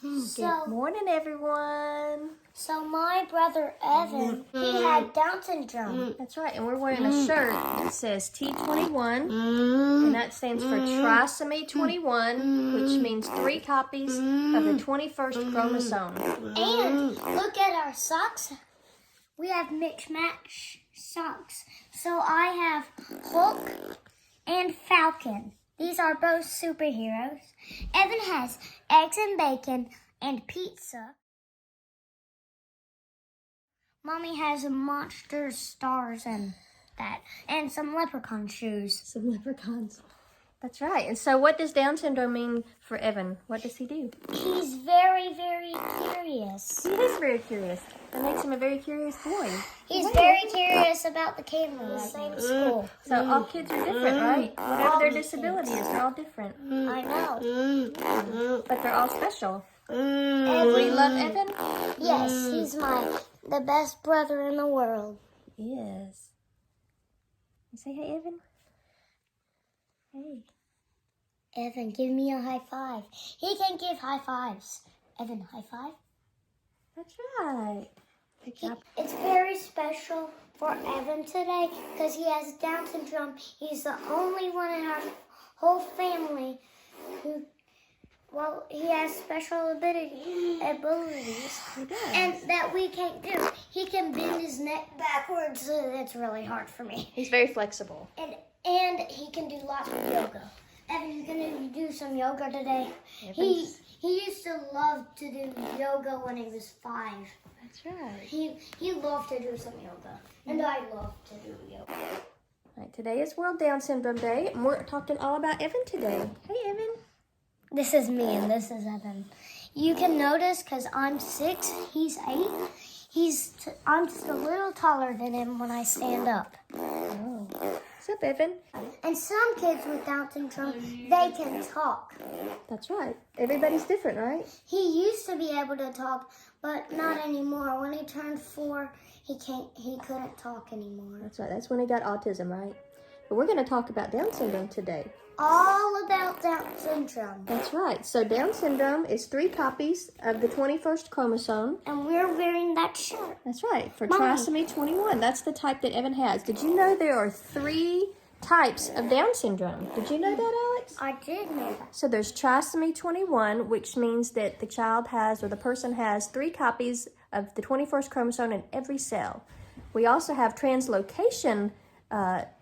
Good morning, everyone. So my brother Evan, he had Down syndrome. That's right, and we're wearing a shirt that says T21, and that stands for trisomy 21, which means 3 copies of the 21st chromosome. And look at our socks. We have mix-match socks. So I have Hulk and Falcon. These are both superheroes. Evan has eggs and bacon and pizza. Mommy has monster stars and that, and some leprechaun shoes. Some leprechauns. That's right. And so what does Down syndrome mean for Evan? What does he do? He's very, very curious. He is very curious. That makes him a very curious boy. He's very curious about the camera right now. Same school. So all kids are different, right? Whatever their disability is, they're all different. I know. But they're all special. Do you love Evan? Yes, he's the best brother in the world. He is. You say hey, Evan? Hey. Evan, give me a high five. He can give high fives. Evan, high five. That's right. Good job. It's very special for Evan today because he has Down syndrome. He's the only one in our whole family who, well, he has special abilities and that we can't do. He can bend his neck backwards. It's really hard for me. He's very flexible. And he can do lots of yoga. Evan's gonna do some yoga today. He used to love to do yoga when he was 5. That's right. He loved to do some yoga, and I love to do yoga. All right, today is World Down Syndrome Day, and we're talking all about Evan today. Hey, Evan. This is me, and this is Evan. You can notice because I'm 6, he's 8. I'm just a little taller than him when I stand up. Oh. What's up, Evan? And some kids with Down syndrome, they can talk. That's right. Everybody's different, right? He used to be able to talk, but not anymore. When he turned 4, he couldn't talk anymore. That's right. That's when he got autism, right? But we're going to talk about Down syndrome today. All about Down syndrome. That's right. So Down syndrome is 3 copies of the 21st chromosome. And we're wearing that shirt. That's right. For Mommy. trisomy 21. That's the type that Evan has. Did you know there are 3 types of Down syndrome? Did you know that, Alex? I did know that. So there's trisomy 21, which means that the child has, or the person has, 3 copies of the 21st chromosome in every cell. We also have translocation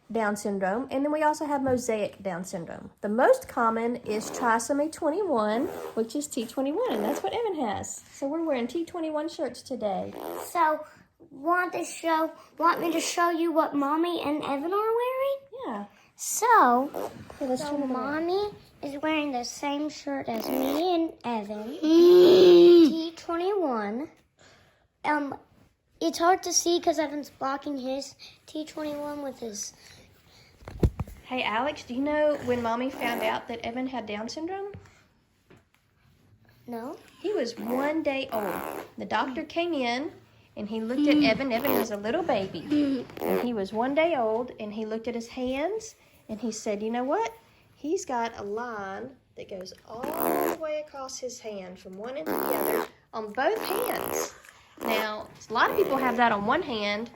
Down syndrome, and then we also have mosaic Down syndrome. The most common is trisomy 21, which is T21, and that's what Evan has. So we're wearing T21 shirts today. So, want me to show you what Mommy and Evan are wearing? Yeah. So Let's turn it around. Mommy is wearing the same shirt as me and Evan. T21. It's hard to see because Evan's blocking his T21 with his... Hey, Alex, do you know when Mommy found out that Evan had Down syndrome? No? He was 1 day old. The doctor came in, and he looked at Evan. Evan was a little baby. And he was 1 day old, and he looked at his hands, and he said, you know what? He's got a line that goes all the way across his hand from one end to the other on both hands. Now, a lot of people have that on one hand,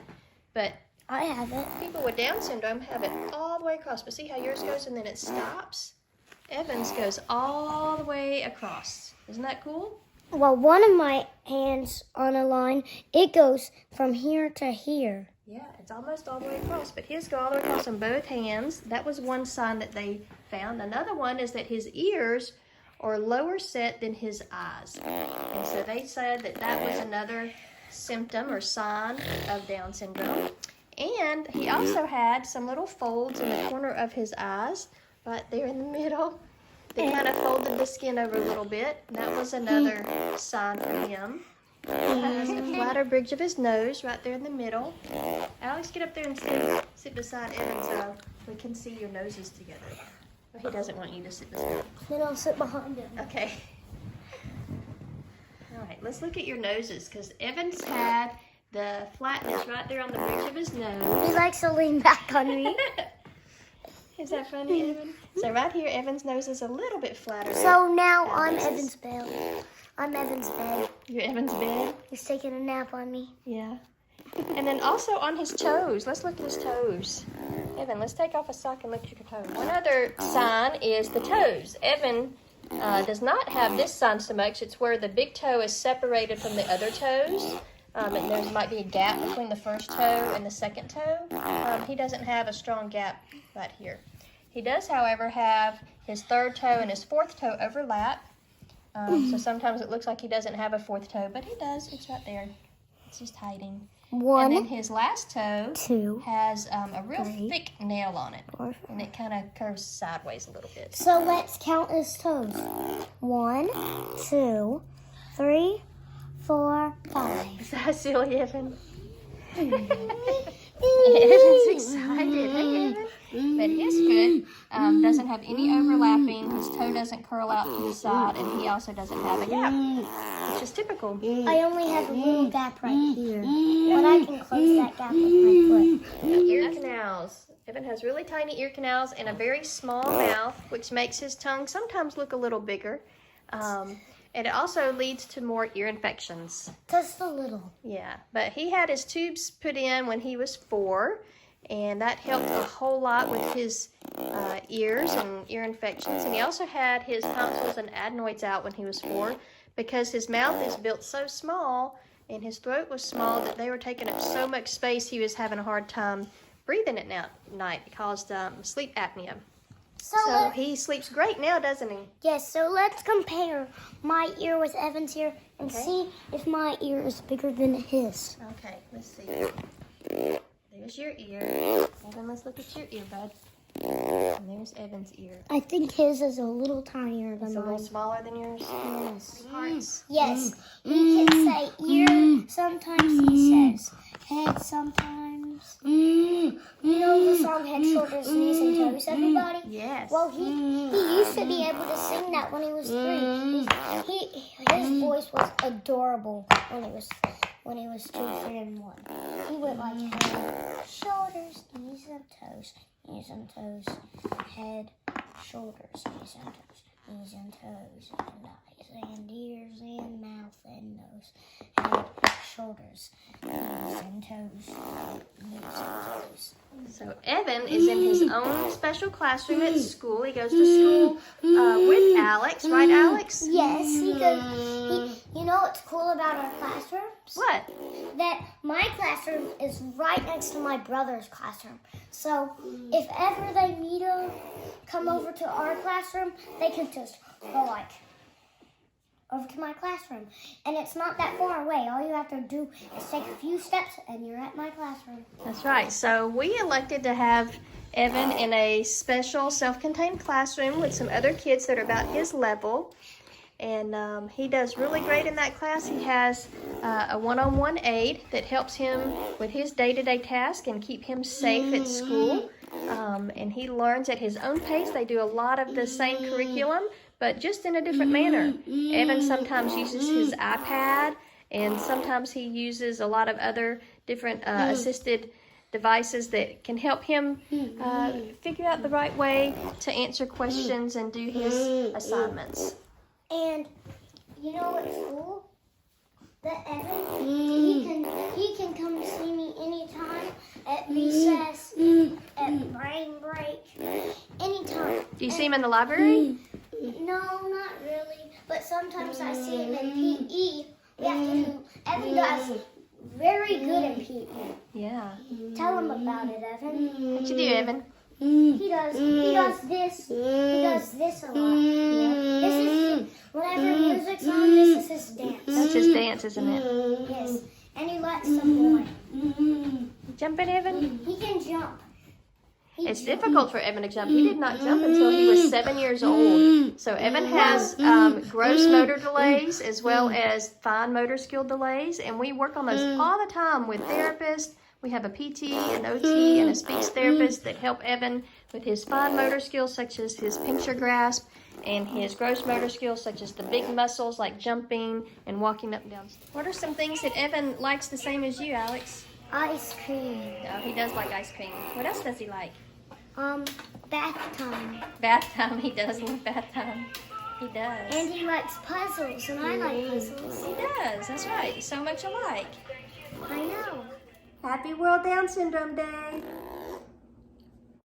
but I have it. people with Down syndrome have it all the way across. But see how yours goes and then it stops? Evan's goes all the way across. Isn't that cool? Well, one of my hands on a line, it goes from here to here. Yeah, it's almost all the way across. But his go all the way across on both hands. That was one sign that they found. Another one is that his ears are lower set than his eyes. And so they said that that was another symptom or sign of Down syndrome. And he also had some little folds in the corner of his eyes, right there in the middle. They kind of folded the skin over a little bit. That was another sign for him. He has the flatter bridge of his nose right there in the middle. Alex, get up there and sit beside Evan so we can see your noses together. Well, he doesn't want you to sit beside him. Then I'll sit behind him. Okay. All right, let's look at your noses because Evan's had the flatness right there on the bridge of his nose. He likes to lean back on me. Is that funny, Evan? So right here, Evan's nose is a little bit flatter. So now I'm Evan's belly. I'm Evan's bed. You're Evan's bed? He's taking a nap on me. Yeah. And then also on his toes. Let's look at his toes. Evan, let's take off a sock and look at your toes. One other sign is the toes. Evan does not have this sign so much. It's where the big toe is separated from the other toes. And there might be a gap between the first toe and the second toe. He doesn't have a strong gap right here. He does, however, have his third toe and his fourth toe overlap. So sometimes it looks like he doesn't have a fourth toe, but he does. It's right there. It's just hiding. One, and then his last toe 2, has a real 3, thick nail on it. 4, 5. And it kind of curves sideways a little bit. So let's count his toes. 1, 2, 3, 4, 5. Is that silly, Evan? Evan's excited. Hey, Evan. But his foot doesn't have any overlapping. His toe doesn't curl out to the side, and he also doesn't have a gap, which is typical. I only have a little gap right here, but I can close that gap with my foot. Ear canals. Evan has really tiny ear canals and a very small mouth, which makes his tongue sometimes look a little bigger. And it also leads to more ear infections. Just a little. Yeah, but he had his tubes put in when he was 4, and that helped a whole lot with his ears and ear infections. And he also had his tonsils and adenoids out when he was 4 because his mouth is built so small and his throat was small that they were taking up so much space he was having a hard time breathing at night. It caused sleep apnea. So he sleeps great now, doesn't he? Yes, so let's compare my ear with Evan's ear and see if my ear is bigger than his. Okay, let's see. There's your ear. Evan, let's look at your ear, bud. And there's Evan's ear. I think his is a little tinier than It's a little mine. smaller than yours? Yes. Parts? Yes. He can say ear, sometimes he says head, sometimes. You know the song Head, Shoulders, Knees, and Toes, everybody? Yes. Well, he used to be able to sing that when he was 3. His voice was adorable when he was 2, 3, and 1. He went like head, shoulders, knees, and toes, knees and toes, head, shoulders, knees and toes, knees and toes, and eyes and ears and mouth and nose, head, shoulders, knees and toes, knees and toes. So Evan is in his own special classroom at school. He goes to school with Alex, right, Alex? Yes, he goes. You know what's cool about our classrooms? What? That my classroom is right next to my brother's classroom. So if ever they meet him, come over to our classroom, they can just go like over to my classroom. And it's not that far away. All you have to do is take a few steps and you're at my classroom. That's right. So we elected to have Evan in a special self-contained classroom with some other kids that are about his level. And he does really great in that class. He has a one-on-one aide that helps him with his day-to-day task and keep him safe at school. And he learns at his own pace. They do a lot of the same curriculum, but just in a different manner. Evan sometimes uses his iPad, and sometimes he uses a lot of other different assisted devices that can help him figure out the right way to answer questions and do his assignments. And you know what's cool? That Evan, he can come see me anytime, at recess, at brain break, anytime. Do you see him in the library? No, not really. But sometimes I see him in PE. We have to do. Evan does very good in PE. Yeah. Tell him about it, Evan. What you do, Evan? He does this. He does this a lot. This is whenever music's on. This is his dance. That's his dance, isn't it? Yes, and he likes some more. Jumping, Evan? He can jump. It's difficult for Evan to jump. He did not jump until he was 7 years old. So Evan has gross motor delays as well as fine motor skill delays, and we work on those all the time with therapists. We have a PT, an OT, and a speech therapist that help Evan with his fine motor skills, such as his pincher grasp, and his gross motor skills, such as the big muscles like jumping and walking up and down. What are some things that Evan likes the same as you, Alex? Ice cream. Oh, he does like ice cream. What else does he like? Bath time. Bath time. He does love bath time. He does. And he likes puzzles, and I like puzzles. He does. That's right. So much alike. I know. Happy World Down Syndrome Day.